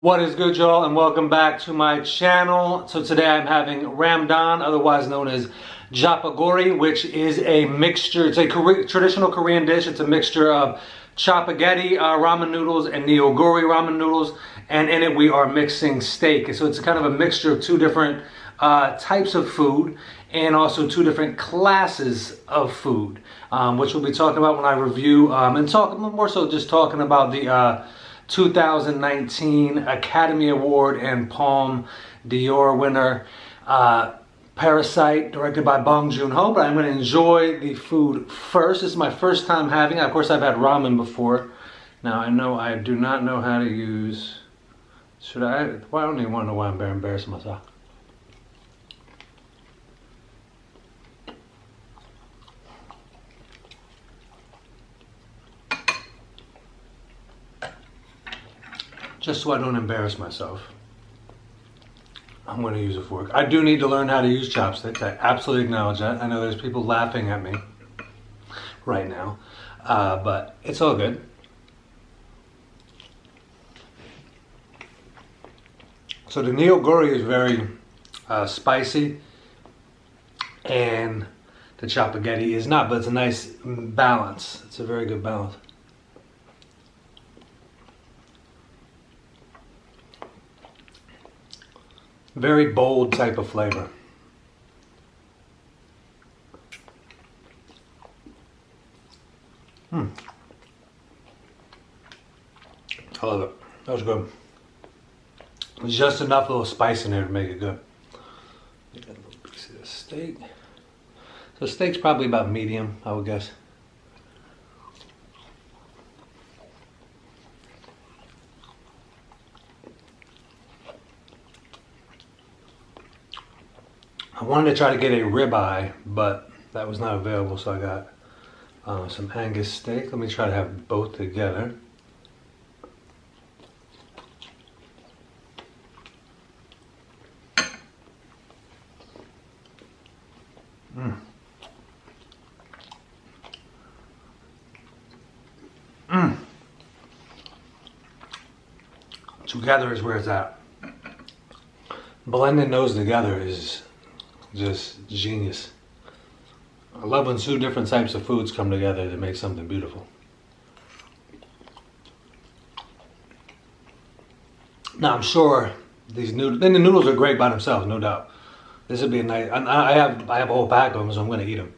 What is good, y'all, and welcome back to my channel. So today I'm having Ramdan, otherwise known as Jjapaguri, which is a mixture. It's a traditional Korean dish. It's a mixture of Jjapaguri ramen noodles and Jjapaguri ramen noodles, and in it we are mixing steak. So it's kind of a mixture of two different types of food and also two different classes of food, which we'll be talking about when I review and talk more so just talking about the 2019 Academy Award and Palme d'Or winner, Parasite, directed by Bong Joon-ho. But I'm going to enjoy the food first. This is my first time having it. Of course, I've had ramen before. Now, I know I do not know how to use... Should I? Well, I don't even want to know why I'm embarrassing myself. Just so I don't embarrass myself, I'm going to use a fork. I do need to learn how to use chopsticks. I absolutely acknowledge that. I know there's people laughing at me right now, but it's all good. So the Jjapaguri is very spicy, and the Jjapaguri is not, but it's a nice balance. It's a very good balance. Very bold type of flavor. I love it. That was good. There's just enough little spice in there to make it good. Get a little piece of the steak. So steak's probably about medium, I would guess. I wanted to try to get a ribeye, but that was not available, so I got some Angus steak. Let me try to have both together. Together is where it's at. Blending those together is just genius. I love when two different types of foods come together to make something beautiful. Now I'm sure these noodles, and the noodles are great by themselves, no doubt. This would be a nice. I have a whole pack of them, so I'm going to eat them.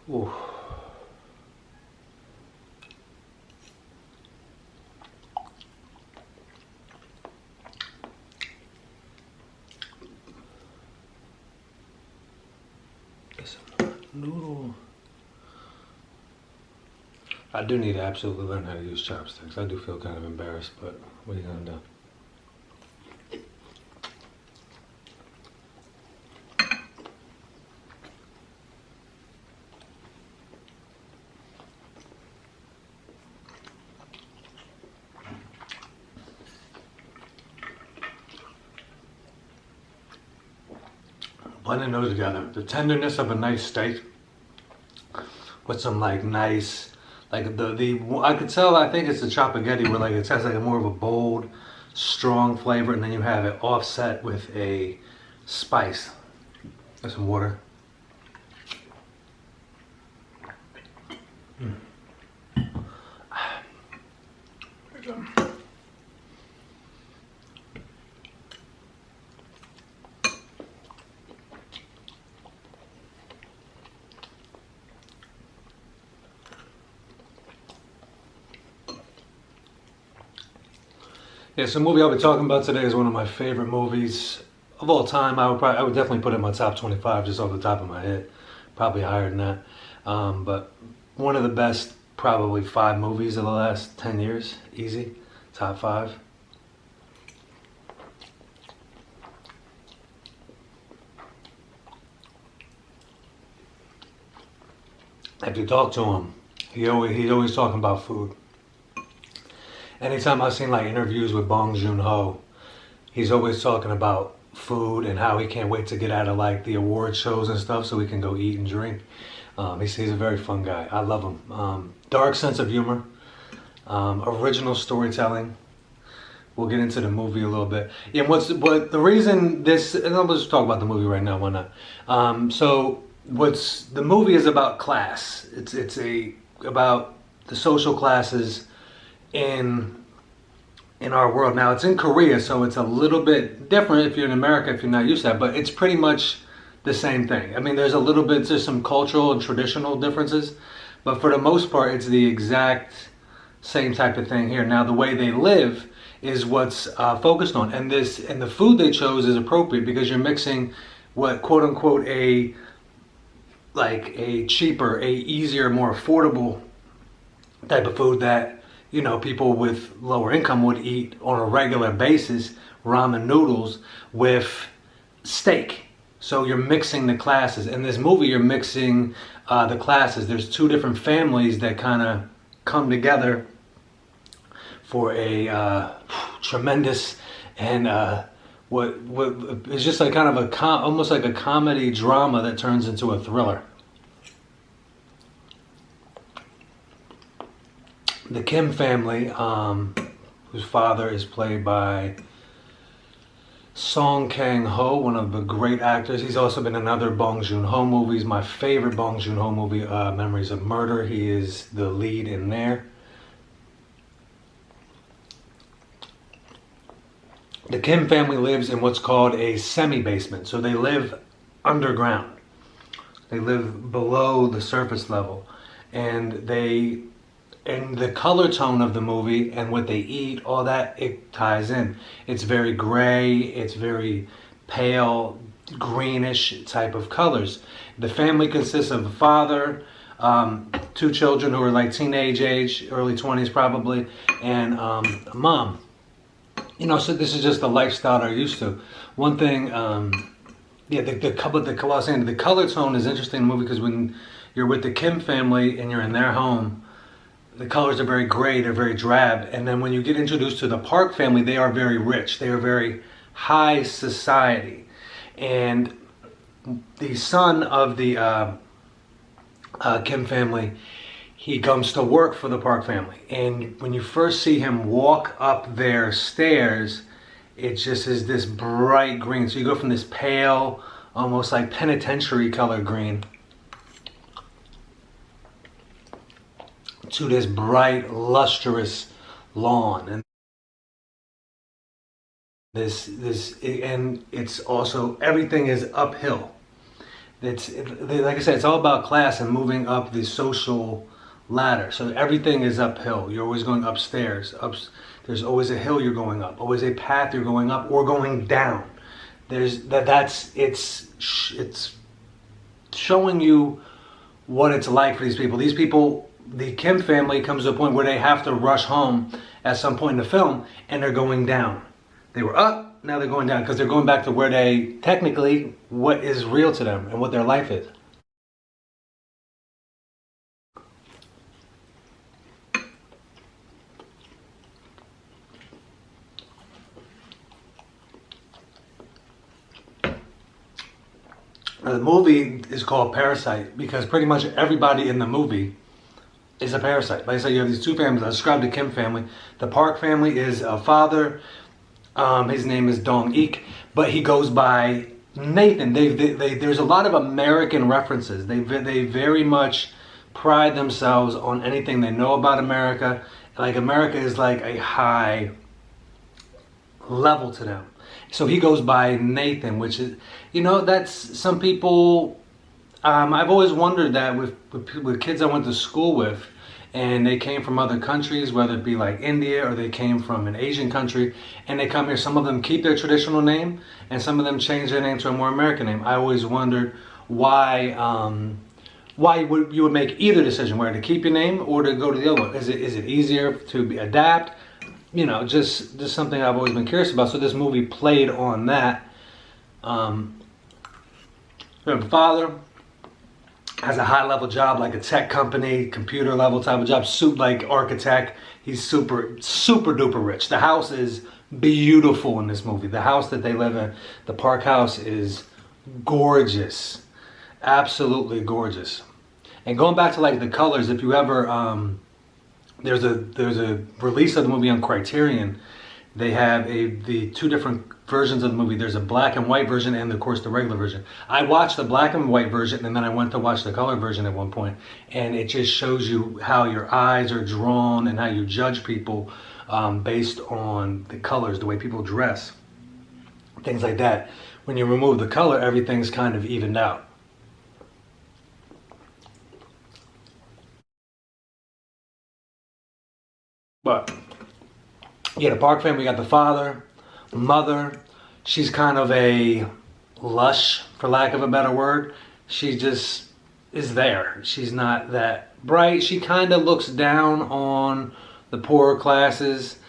Ooh. This noodle. I do need to absolutely learn how to use chopsticks. I do feel kind of embarrassed, but what are you gonna do? Blending those together. The tenderness of a nice steak with some like nice, like the I could tell, I think it's the Jjapaguri where like it has like a more of a bold strong flavor, and then you have it offset with a spice. There's some water. Yeah, so the movie I'll be talking about today is one of my favorite movies of all time. I would definitely put it in my top 25 just off the top of my head. Probably higher than that. But one of the best, probably 5 movies of the last 10 years. Easy. Top 5. If you talk to him, he's always talking about food. Anytime I've seen like interviews with Bong Joon-ho, he's always talking about food and how he can't wait to get out of like the award shows and stuff so he can go eat and drink. He's a very fun guy. I love him. Dark sense of humor, original storytelling. We'll get into the movie a little bit. Yeah, but the reason this, and I'll just talk about the movie right now. Why not? So the movie is about class. It's about the social classes in our world. Now it's in Korea, so it's a little bit different if you're in America, if you're not used to that, but it's pretty much the same thing. I mean, there's some cultural and traditional differences, but for the most part, it's the exact same type of thing here. Now, the way they live is what's focused on, and the food they chose is appropriate because you're mixing what quote unquote a cheaper, a easier, more affordable type of food that people with lower income would eat on a regular basis, ramen noodles with steak. So you're mixing the classes. In this movie, you're mixing the classes. There's 2 different families that kind of come together for a tremendous and what is just like kind of almost like a comedy drama that turns into a thriller. The Kim family, whose father is played by Song Kang-ho, one of the great actors. He's also been in other Bong Joon-ho movies. My favorite Bong Joon-ho movie, Memories of Murder. He is the lead in there. The Kim family lives in what's called a semi-basement. So they live underground. They live below the surface level. And the color tone of the movie and what they eat, all that, it ties in. It's very gray, it's very pale, greenish type of colors. The family consists of a father, 2 children who are like teenage age, early 20s probably, and a mom. So this is just the lifestyle they're used to. One thing, the color tone is interesting in the movie because when you're with the Kim family and you're in their home, the colors are very gray, they're very drab. And then when you get introduced to the Park family, they are very rich. They are very high society. And the son of the Kim family, he comes to work for the Park family. And when you first see him walk up their stairs, it just is this bright green. So you go from this pale, almost like penitentiary color green, to this bright, lustrous lawn, and and it's also, everything is uphill. Like I said, it's all about class and moving up the social ladder. So everything is uphill. You're always going upstairs. There's always a hill you're going up, always a path you're going up or going down. It's showing you what it's like for these people. These people, the Kim family, comes to a point where they have to rush home at some point in the film, and they're going down. They were up, now they're going down, because they're going back to where they, technically, what is real to them and what their life is. The movie is called Parasite because pretty much everybody in the movie is a parasite. Like I said, you have these 2 families. I described the Kim family. The Park family is a father, His name is Dong Eek, but he goes by Nathan. There's a lot of American references. They very much pride themselves on anything they know about America. Like America is like a high level to them. So he goes by Nathan, which is, that's some people. I've always wondered that with kids I went to school with, and they came from other countries, whether it be like India or they came from an Asian country, and they come here. Some of them keep their traditional name, and some of them change their name to a more American name. I always wondered why you would make either decision, whether to keep your name or to go to the other one. Is it easier to adapt? Just something I've always been curious about. So this movie played on that. The father has a high level job, like a tech company, computer level type of job, like architect. He's super duper rich. The house is beautiful in this movie. The house that they live in, the Park house, is gorgeous, absolutely gorgeous. And going back to like the colors, if you ever there's a release of the movie on Criterion. They have the two different versions of the movie. There's a black and white version and of course the regular version. I watched the black and white version and then I went to watch the color version at one point, and it just shows you how your eyes are drawn and how you judge people based on the colors, the way people dress, things like that. When you remove the color, everything's kind of evened out. But yeah, the Park family, we got the father, mother. She's kind of a lush, for lack of a better word. She just is there. She's not that bright. She kind of looks down on the poorer classes.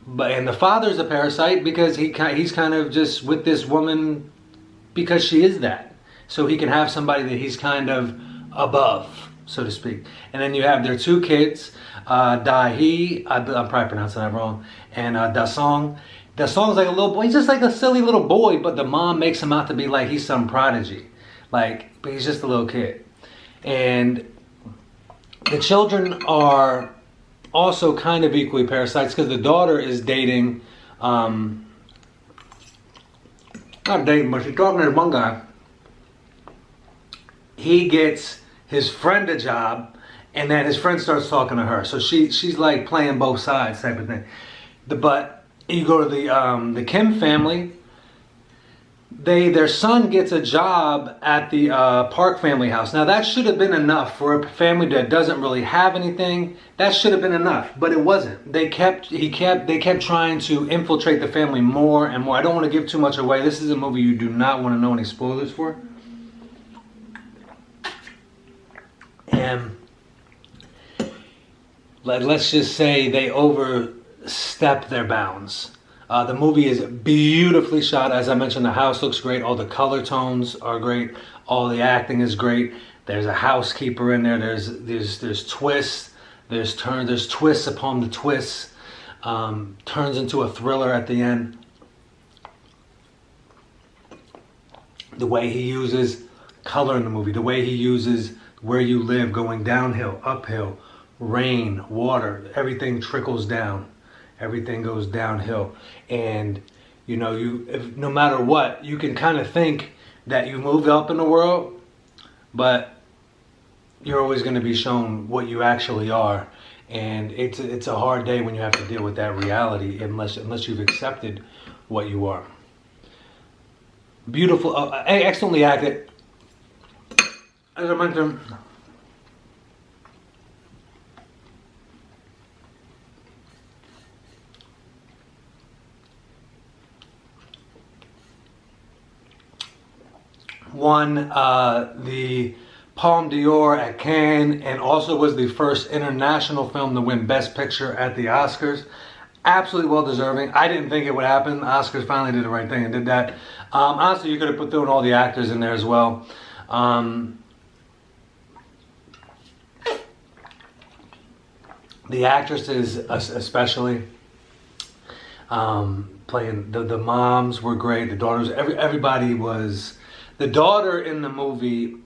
And the father's a parasite because he's kind of just with this woman because she is that. So he can have somebody that he's kind of above, so to speak. And then you have their two kids, Da-hee, I'm probably pronouncing that wrong, and Da-song. Da-song's like a little boy. He's just like a silly little boy, but the mom makes him out to be like he's some prodigy. But he's just a little kid. And the children are also kind of equally parasites because the daughter is dating, not dating, but she's talking to this one guy. He gets his friend a job, and then his friend starts talking to her. So she's like playing both sides type of thing. But you go to the Kim family. Their son gets a job at the Park family house. Now that should have been enough for a family that doesn't really have anything. That should have been enough, but it wasn't. They kept trying to infiltrate the family more and more. I don't want to give too much away. This is a movie you do not want to know any spoilers for. And let's just say they overstep their bounds. The movie is beautifully shot. As I mentioned, the house looks great. All the color tones are great. All the acting is great. There's a housekeeper in there. There's twists. There's turns. There's twists upon the twists. Turns into a thriller at the end. The way he uses color in the movie. The way he uses where you live going downhill, uphill, rain, water. Everything trickles down. Everything goes downhill, and no matter what, you can kind of think that you moved up in the world, but you're always going to be shown what you actually are, and it's a hard day when you have to deal with that reality unless you've accepted what you are. Beautiful, excellently acted. As I mentioned, won the Palme d'Or at Cannes, and also was the first international film to win Best Picture at the Oscars. Absolutely well deserving. I didn't think it would happen. The Oscars finally did the right thing and did that. Honestly, you could have put through all the actors in there as well. The actresses especially, playing the moms were great. The daughters, everybody was. The daughter in the movie,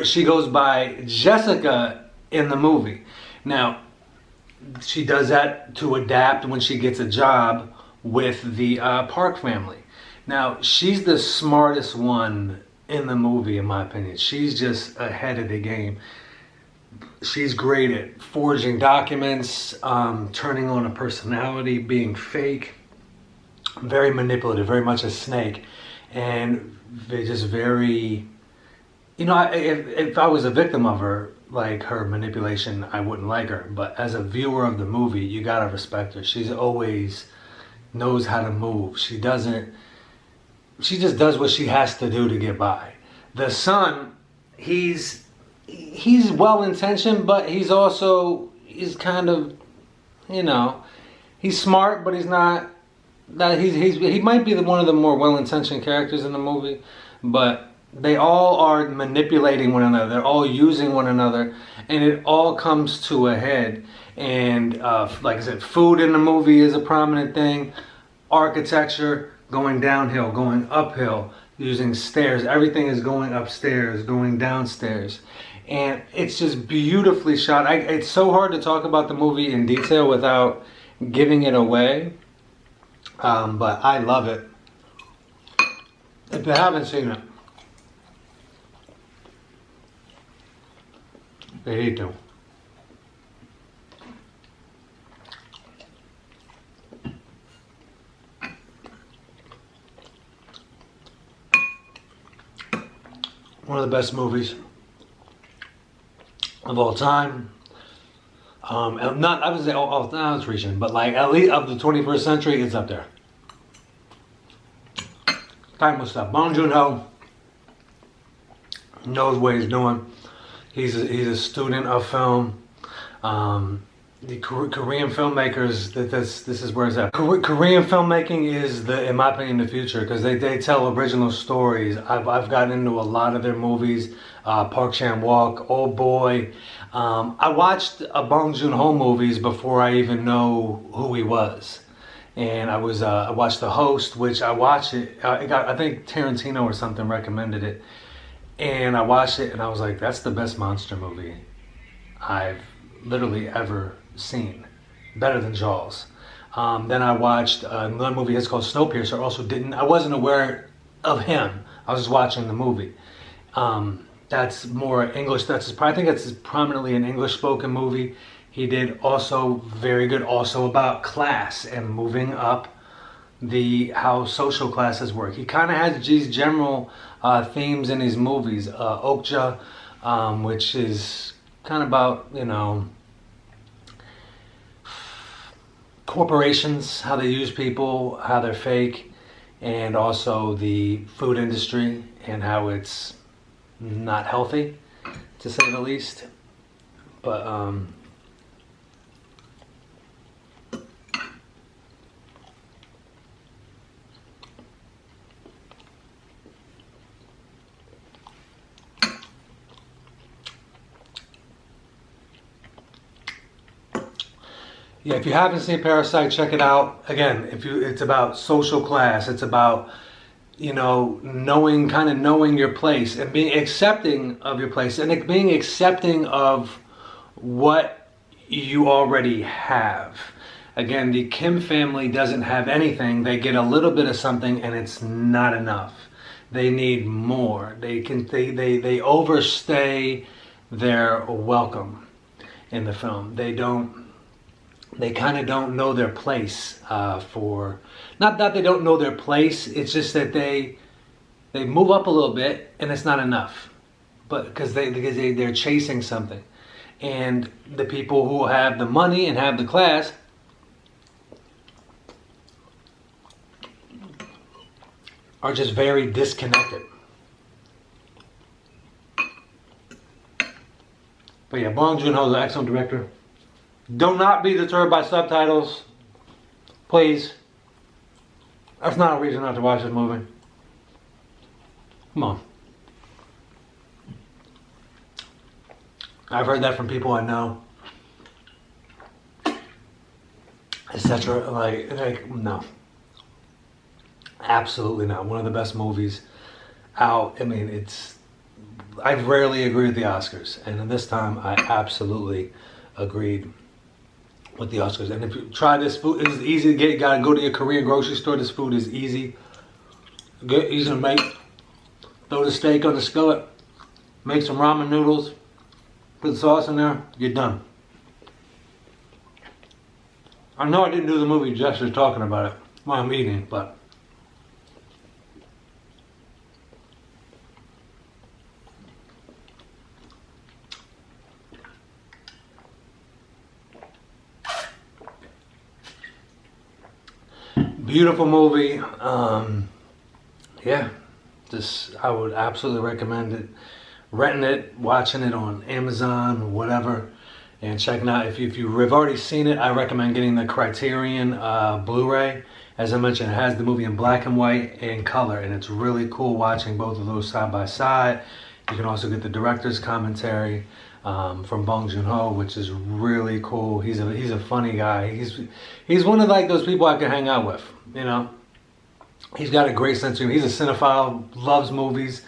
she goes by Jessica in the movie. Now, she does that to adapt when she gets a job with the Park family. Now, she's the smartest one in the movie, in my opinion. She's just ahead of the game. She's great at forging documents, turning on a personality, being fake, very manipulative, very much a snake, and they're just very, you know, if I was a victim of her, like her manipulation, I wouldn't like her. But as a viewer of the movie, you gotta respect her. She's always knows how to move. She just does what she has to do to get by. The son, he's well intentioned, but he's kind of, you know, he's smart, but he's not that he might be one of the more well intentioned characters in the movie, but they all are manipulating one another. They're all using one another, and it all comes to a head. And like I said, food in the movie is a prominent thing. Architecture, going downhill, going uphill, using stairs. Everything is going upstairs, going downstairs. And it's just beautifully shot. It's so hard to talk about the movie in detail without giving it away. But I love it. If you haven't seen it, you need to. One of the best movies of all time. Not, I would say all it's reaching, but like at least of the 21st century, it's up there. Timeless stuff. Bong Joon-ho knows what he's doing. He's a student of film. The Korean filmmakers, this is where it's at. Korean filmmaking is, in my opinion, the future, because they tell original stories. I've gotten into a lot of their movies. Park Chan-wook, Old Boy. I watched Bong Joon-ho movies before I even know who he was. And I watched The Host, which I watched it. I think Tarantino or something recommended it. And I watched it and I was like, that's the best monster movie I've literally ever seen. Better than Jaws. Then I watched another movie that's called Snowpiercer. I wasn't aware of him. I was just watching the movie. That's more English. I think that's prominently an English spoken movie. He did also very good, also about class and moving up how social classes work. He kind of has these general themes in his movies. Okja, which is kind of about, you know, corporations, how they use people, how they're fake, and also the food industry and how it's not healthy, to say the least. But yeah, if you haven't seen Parasite, check it out. Again, it's about social class. It's about, you know, knowing your place and being accepting of your place and being accepting of what you already have. Again, the Kim family doesn't have anything. They get a little bit of something and it's not enough. They need more. They overstay their welcome in the film. They kind of don't know their place not that they don't know their place, it's just that they move up a little bit and it's not enough, but because they're chasing something. And the people who have the money and have the class are just very disconnected. But yeah, Bong Joon-ho is an excellent director. Do not be deterred by subtitles, please. That's not a reason not to watch this movie. Come on. I've heard that from people I know, etc. Like no, absolutely not. One of the best movies out. I mean, I rarely agree with the Oscars, and this time I absolutely agreed with the Oscars. And if you try this food, it's easy to get. You gotta go to your Korean grocery store. This food is easy. Good, easy to make. Throw the steak on the skillet. Make some ramen noodles. Put the sauce in there. You're done. I know I didn't do the movie justice talking about it while I'm eating, but beautiful movie. Yeah, I would absolutely recommend it. Renting it, watching it on Amazon, whatever, and checking out. If you've already seen it, I recommend getting the Criterion Blu-ray. As I mentioned, it has the movie in black and white and color, and it's really cool watching both of those side by side. You can also get the director's commentary from Bong Joon-ho, which is really cool. He's a funny guy. He's one of like those people I can hang out with. You know, he's got a great sense of humor. He's a cinephile, loves movies.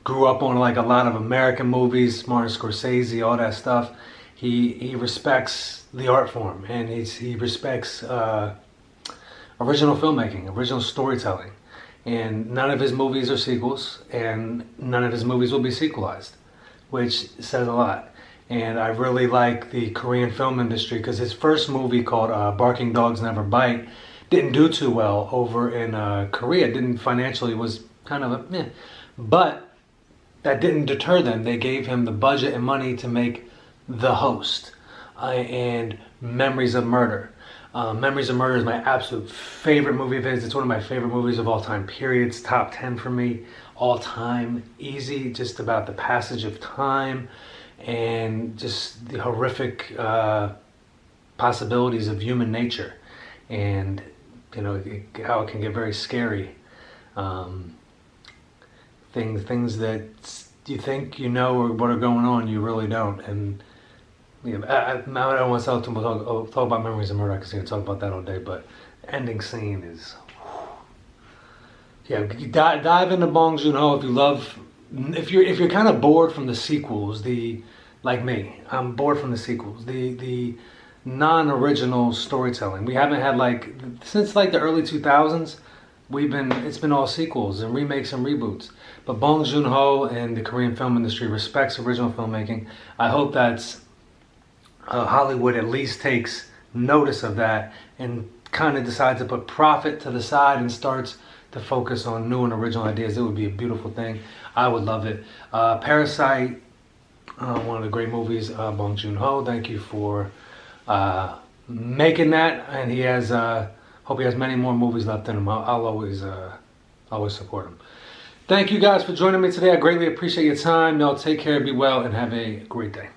Grew up on like a lot of American movies, Martin Scorsese, all that stuff. He respects the art form, and he respects original filmmaking, original storytelling. And none of his movies are sequels, and none of his movies will be sequelized, which says a lot. And I really like the Korean film industry because his first movie called Barking Dogs Never Bite didn't do too well over in Korea. Didn't financially, was kind of a meh. But that didn't deter them. They gave him the budget and money to make The Host and Memories of Murder. Memories of Murder is my absolute favorite movie of his. It's one of my favorite movies of all time, period. It's top 10 for me, all time. Easy, just about the passage of time and just the horrific possibilities of human nature. And, you know, how it can get very scary. Things that you think you know or what are going on, you really don't. And you know, I don't want to talk about Memories of Murder because I can talk about that all day. But the ending scene is, yeah. Dive into Bong Joon-ho if you love. If you're kind of bored from the sequels, like me, I'm bored from the sequels. The non-original storytelling. We haven't had like since like the early 2000s. It's been all sequels and remakes and reboots. But Bong Joon-ho and the Korean film industry respects original filmmaking. I hope that's Hollywood at least takes notice of that and kind of decides to put profit to the side and starts to focus on new and original ideas. It would be a beautiful thing. I would love it. Parasite, one of the great movies. Bong Joon-ho, thank you for making that. And he has. Hope he has many more movies left in him. I'll always support him. Thank you guys for joining me today. I greatly appreciate your time. Y'all take care, be well, and have a great day.